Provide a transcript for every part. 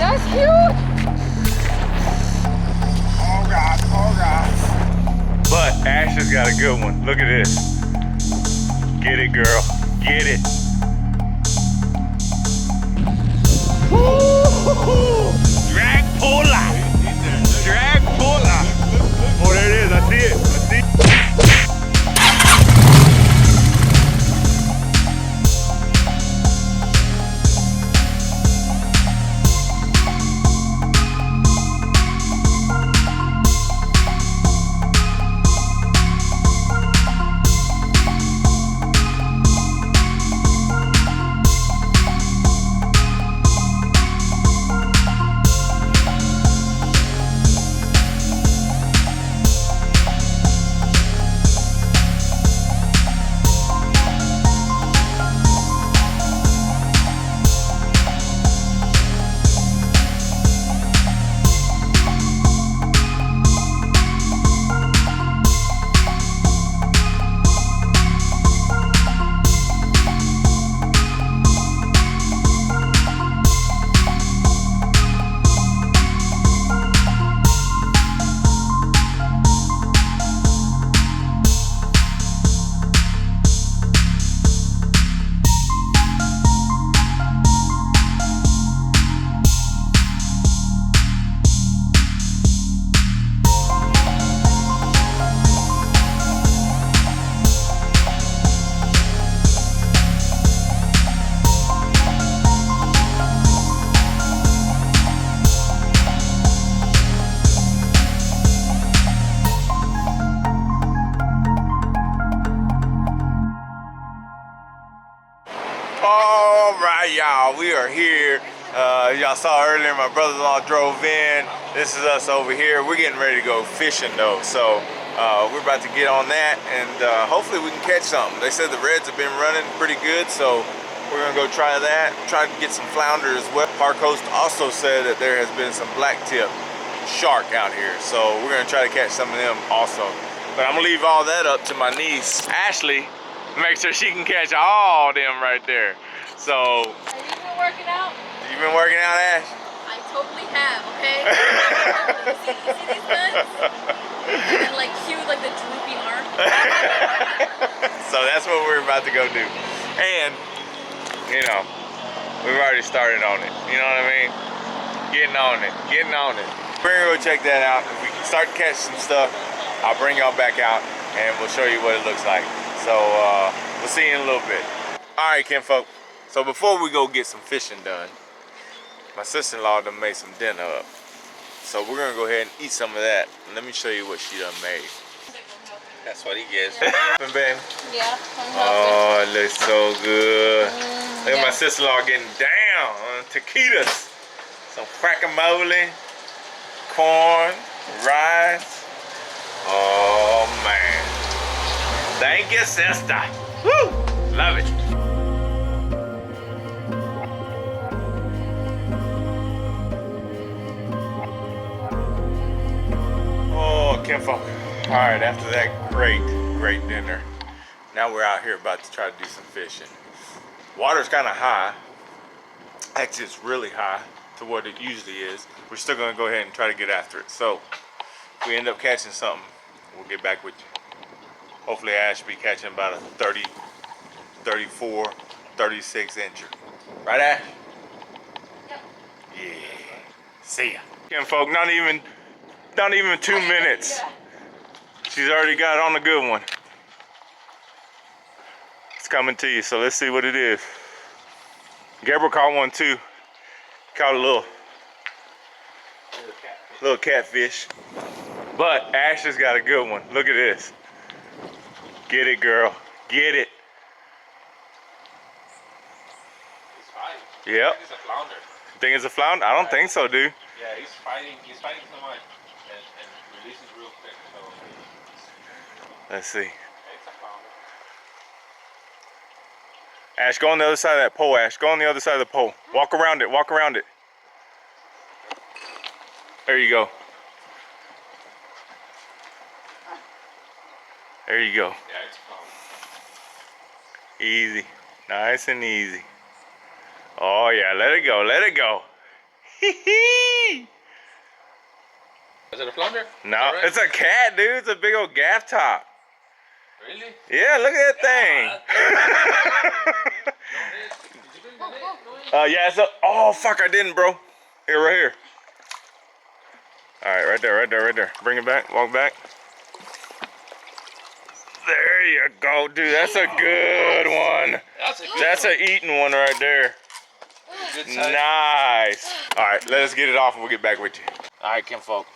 That's huge. Oh God, oh God. But Ash has got a good one. Look at this. Get it, girl. Get it. Woo-hoo-hoo. Drag puller. Drag puller. Oh, there it is. I see it. I see it. All right, y'all, we are here. Y'all saw earlier my brother-in-law drove in. This is us over here. We're getting ready to go fishing though, so we're about to get on that, and hopefully we can catch something. They said the reds have been running pretty good, so we're gonna go try that. Try to get some flounder as well. Park host also said that there has been some blacktip shark out here, so we're gonna try to catch some of them also. But I'm gonna leave all that up to my niece, Ashley. Make sure she can catch all them right there. So. Have you been working out? You been working out, Ash? I totally have, okay? you see these guns? And then like cue like the droopy arm. So that's what we're about to go do. And, you know, we've already started on it. You know what I mean? Getting on it, getting on it. We're gonna go check that out. If we can start to catch some stuff, I'll bring y'all back out and we'll show you what it looks like. So we'll see you in a little bit. All right, kinfolk. So before we go get some fishing done, my sister-in-law done made some dinner up. So we're gonna go ahead and eat some of that. And let me show you what she done made. That's what he gets. Baby. Yeah. Oh, it looks so good. Look at yeah. my sister-in-law getting down on taquitos. Some guacamole, corn, rice. Oh man. Thank you, sister. Woo! Love it. Oh, kinfolk. All right, after that great dinner, now we're out here about to try to do some fishing. Water's kind of high. Actually, it's really high to what it usually is. We're still gonna go ahead and try to get after it. So, if we end up catching something, we'll get back with you. Hopefully Ash will be catching about a 30, 34, 36 incher. Right, Ash? Yep. Yeah. See ya. Kinfolk, not even 2 minutes. Yeah. She's already got on a good one. It's coming to you, so let's see what it is. Gabriel caught one too. Caught a little catfish. But Ash has got a good one. Look at this. Get it, girl. Get it. He's fighting. Yep. I think it's a flounder. Think it's a flounder? I don't think so, dude. Yeah, he's fighting so much and releases real quick, so Let's see. it's a flounder. Ash, go on the other side of that pole, Ash. Go on the other side of the pole. Walk around it, walk around it. There you go. There you go. Yeah, it's a flounder. Easy. Nice and easy. Oh yeah, let it go, let it go. Is it a flounder? No, Alright. it's a cat, dude. It's a big old gaff top. Really? Yeah, look at that thing. Yeah, it's a. Oh, fuck, I didn't, bro. Here, right here. All right, right there, right there, right there. Bring it back, walk back. There you go, dude. That's a good one. That's an eating one right there. Good size. Nice. All right, let us get it off and we'll get back with you. All right, kinfolk.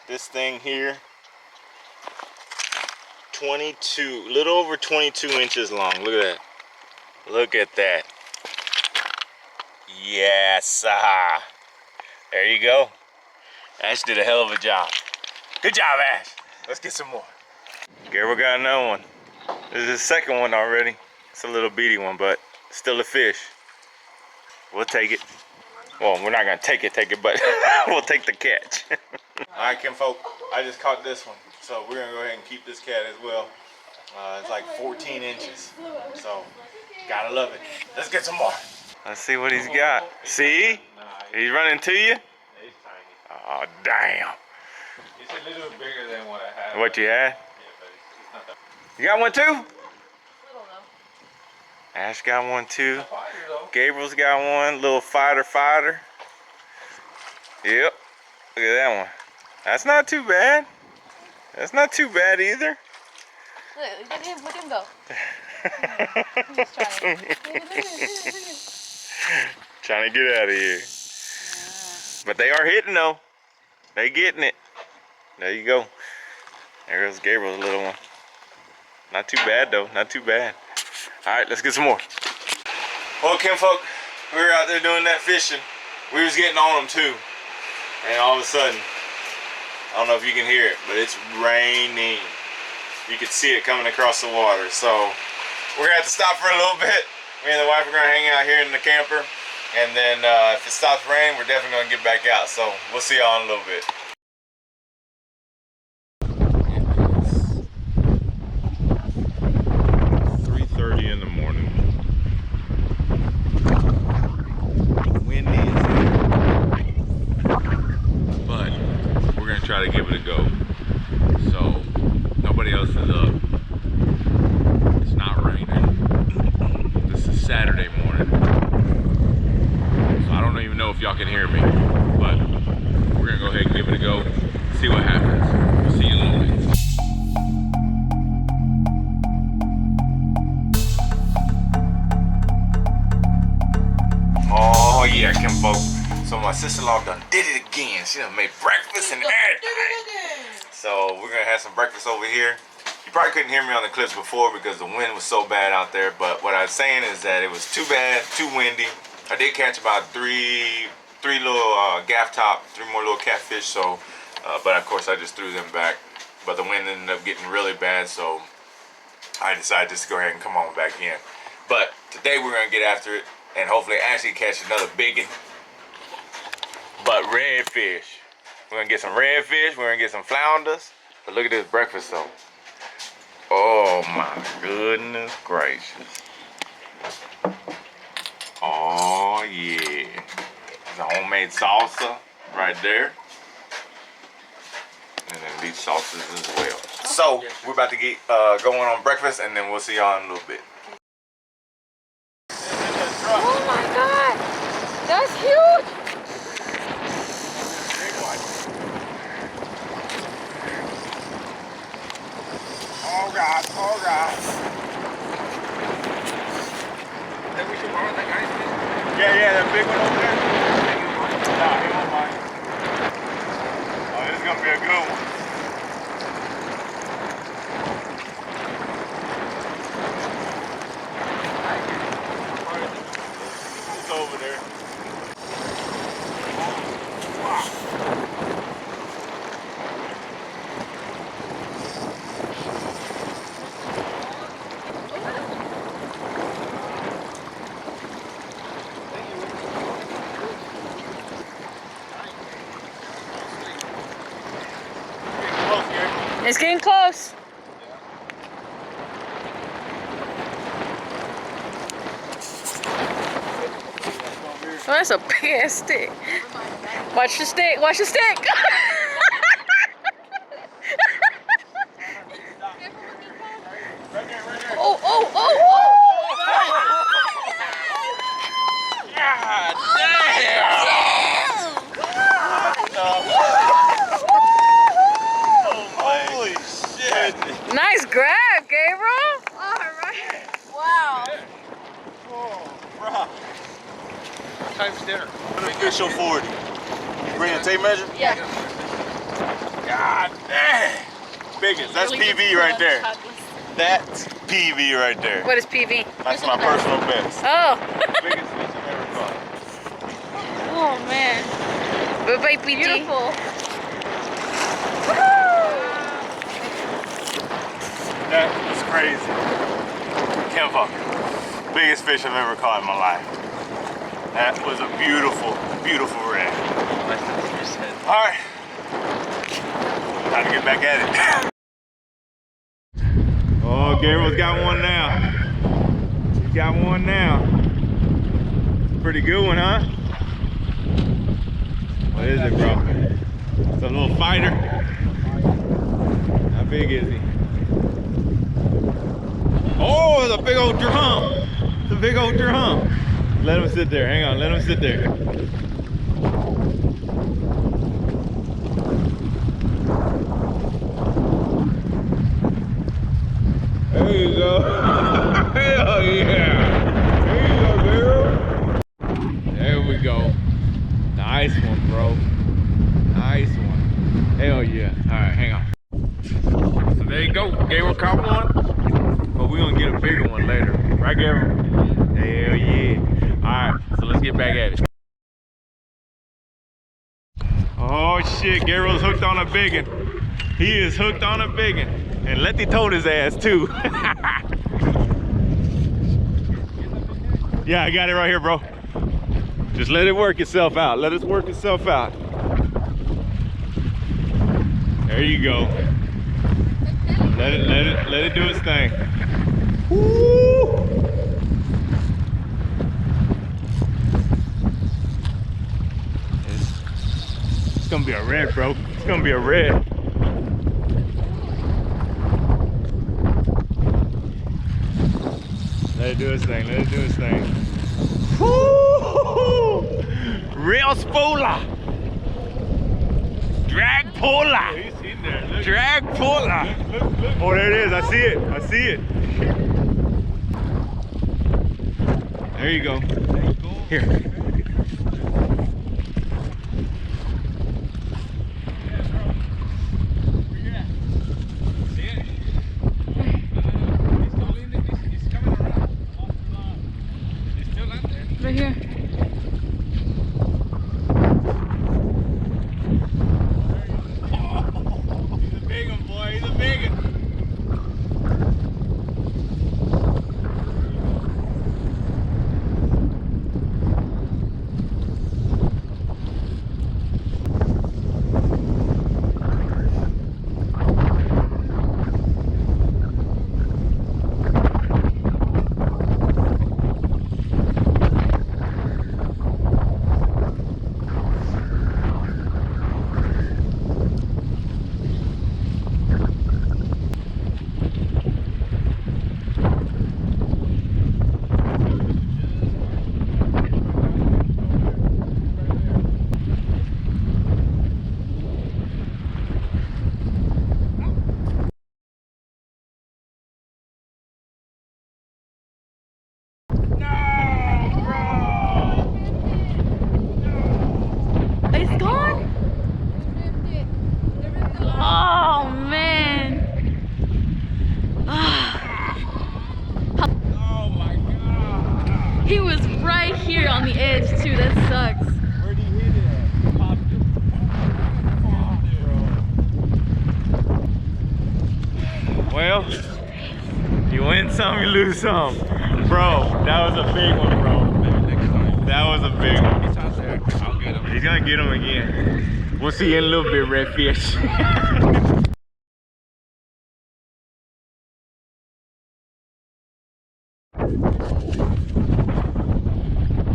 This thing here, 22, little over 22 inches long. Look at that. Look at that. Yes. There you go. Ash did a hell of a job. Good job, Ash. Let's get some more. Gabriel got another one. This is his second one already. It's a little beady one, but still a fish. We'll take it. Well, we're not gonna take it, but we'll take the catch. All right, kinfolk, I just caught this one. So we're gonna go ahead and keep this cat as well. It's like 14 inches. So, gotta love it. Let's get some more. Let's see what he's got. See? He's running to you? He's tiny. Oh, damn. It's a little bigger than what I had. What you had? Yeah, but it's not that. You got one too? Little though. Ash got one too. Fire though. Gabriel's got one. Little fighter. Yep. Look at that one. That's not too bad. That's not too bad either. Look at him. Look at him go. He's trying. Trying to get out of here. But they are hitting though. They getting it. There you go. There goes Gabriel's little one. Not too bad though. Not too bad. All right, let's get some more. Well, kinfolk, we were out there doing that fishing. We was getting on them too. And all of a sudden, I don't know if you can hear it, but it's raining. You can see it coming across the water. So we're gonna have to stop for a little bit. Me and the wife are gonna hang out here in the camper. And then if it stops raining, we're definitely gonna get back out. So we'll see y'all in a little bit. 3:30 in the morning. Windy is here. But we're gonna try to give it a go. So nobody else is up. It's not raining. This is Saturday morning. So I don't even know if y'all can hear me. But we're gonna go ahead and give it a go. See what happens. We'll see you in a little bit. Oh yeah, kinfolk. So my sister-in-law done did it again. She done made breakfast and everything. So we're gonna have some breakfast over here. You probably couldn't hear me on the clips before because the wind was so bad out there. But what I was saying is that it was too bad, too windy. I did catch about three little gaff top, 3 more little catfish. So, but of course I just threw them back. But the wind ended up getting really bad, so I decided just to go ahead and come on back in. But today we're gonna get after it and hopefully actually catch another big one. But redfish. We're gonna get some redfish, we're gonna get some flounders. But look at this breakfast though. Oh my goodness gracious. Oh yeah. It's a homemade salsa right there. And then these sauces as well. So we're about to get going on breakfast and then we'll see y'all in a little bit. Oh my god! That's huge! Oh God, oh God. Think we should borrow that guy's fish? Yeah, that big one over there. Nah, he won't mind. Oh, this is gonna be a good one. It's over there. Wow. It's getting close. Oh, that's a big ass stick. Watch the stick. Watch the stick. Oh, oh, oh, oh! God damn! Holy shit! Nice grab, Gabriel. All right. Wow. Oh, bro. Time's dinner. Let me get your 40. Bring a tape measure? Yeah. God damn! Biggest. That's PV right there. That's PV right there. What is PV? That's my personal best. Oh. Biggest fish I've ever caught. Oh man. Bye bye, PT. Beautiful. That was crazy. Can't fuck. Biggest fish I've ever caught in my life. That was a beautiful, beautiful red. All right. Time to get back at it. Oh, Gabriel's got one now. He's got one now. Pretty good one, huh? What is it, bro? It's a little fighter. How big is he? Oh, it's a big old drum. It's a big old drum. Let him sit there. Hang on, let him sit there. There you go. Hell yeah. There you go, girl. There we go. Nice one, bro. Nice one. Hell yeah. All right, hang on. So there you go. Gabriel caught one, but we're gonna get a bigger one later. Right, Gabriel? Hell yeah. All right, so let's get back at it. Oh shit, Gabriel's hooked on a biggin. He is hooked on a biggin. And Letty told his ass too. Yeah, I got it right here, bro. Just let it work itself out. Let it work itself out. There you go. Let it do its thing. Woo! It's gonna be a red, bro. It's gonna be a red. Let it do its thing. Let it do its thing. Woo! Real spooler. Drag puller. He's in there. Drag puller. Look. Oh, there it is. I see it. I see it. There you go. Here. Right here. He's a big one, boy. He's a big one. It's gone? Oh man. Oh my God. He was right here on the edge too. That sucks. Where'd he hit it at? Popped it. Well, you win some, you lose some. Bro, that was a big one, bro. That was a big one. He's out there. I'll get him. He's gonna get him again. We'll see you in a little bit, redfish.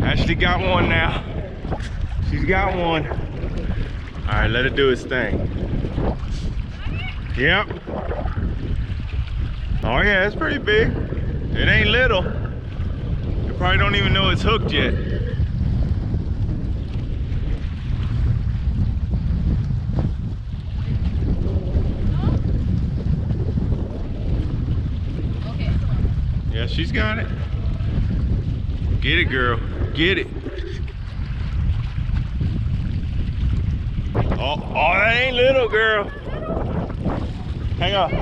That's Ashley got one now. She's got one. All right, let it do its thing. Yep. Oh yeah, it's pretty big. It ain't little. You probably don't even know it's hooked yet. Okay. Yeah, she's got it. Get it, girl. Get it. Oh, that ain't little, girl. Hang on.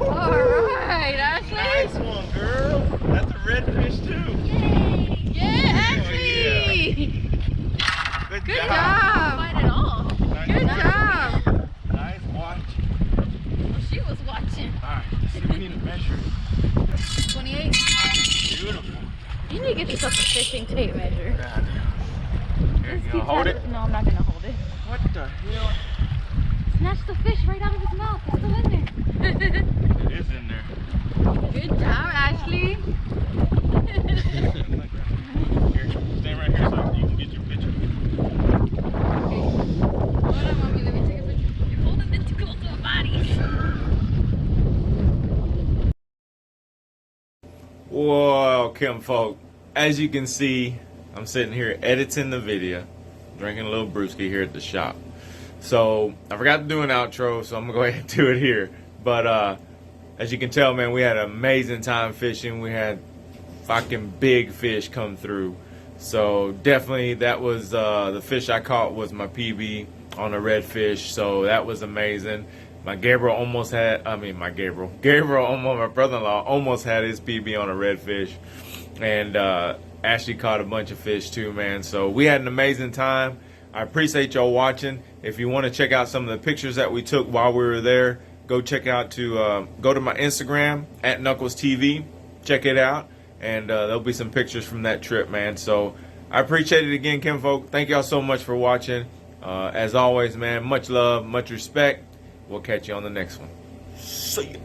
Alright, Ashley. Nice one, girl. That's a redfish too. Yay. Yeah, Ashley. Good Good job. job. Find it all. Nice. Good job. Nice watch. Well, she was watching. Alright, let's see, we need to measure it. 28. Beautiful. You need to get yourself a fishing tape measure. Here, you gonna hold it? No, I'm not gonna hold it. What the hell? Snatch the fish right out of his mouth. It's still in there. It is in there. Good job, Ashley. Here, stay right here so you can get your picture. Hold on, mommy. Let me take a picture. You're holding it too close to my body. Whoa, Kim folk. As you can see, I'm sitting here editing the video, drinking a little brewski here at the shop. So I forgot to do an outro, so I'm gonna go ahead and do it here. But as you can tell, man, we had an amazing time fishing. We had fucking big fish come through. So definitely that was the fish I caught was my PB on a redfish. So that was amazing. Gabriel, almost, my brother-in-law almost had his PB on a redfish. And Ashley caught a bunch of fish too, man. So we had an amazing time. I appreciate y'all watching. If you want to check out some of the pictures that we took while we were there, go to my Instagram at knucklestv. Check it out, and there'll be some pictures from that trip, man. So I appreciate it again, kinfolk. Thank y'all so much for watching. As always, man, much love, much respect. We'll catch you on the next one. See ya.